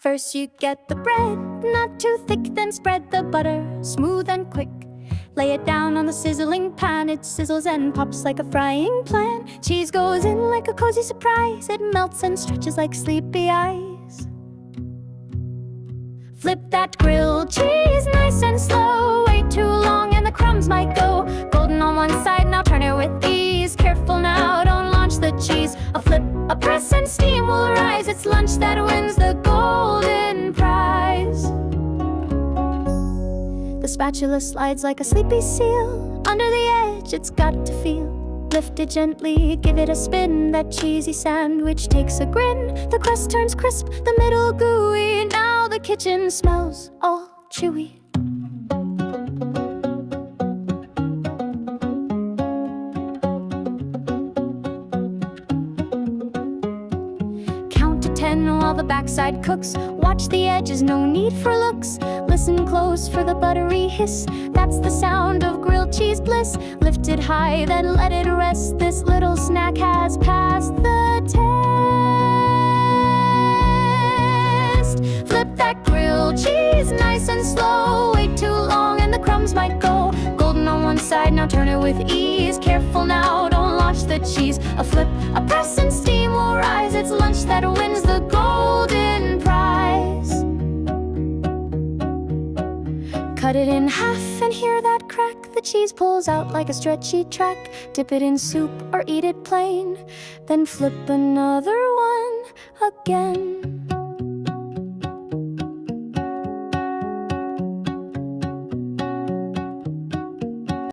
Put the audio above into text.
First you get the bread, not too thick, then spread the butter, smooth and quick. Lay it down on the sizzling pan, it sizzles and pops like a frying pan. Cheese goes in like a cozy surprise, it melts and stretches like sleepy eyes. Flip that grilled cheese nice and slow, wait too long and the crumbs might go. Golden on one side, now turn it with ease. Careful now, don't launch the cheese. A flip, a press and steam will rise. It's lunch that wins the golden prize. The spatula slides like a sleepy seal. Under the edge it's got to feel. Lift it gently, give it a spin. That cheesy sandwich takes a grin. The crust turns crisp, the middle gooey. Now the kitchen smells all chewy. Count to 10 while the backside cooks. Watch the edges, no need for looks. Listen close for the buttery hiss. That's the sound of grilled cheese bliss. Lift it high, then let it rest. This little snack has passed the test. Flip that grilled cheese nice and slow. Wait too long and the crumbs might go. Golden on one side, now turn it with ease. Careful now, don't launch the cheese. A flip, a press and steam will rise. It's lunch that wins the golden prize. Cut it in half and hear that crack. The cheese pulls out like a stretchy track. Dip it in soup or eat it plain. Then flip another one again.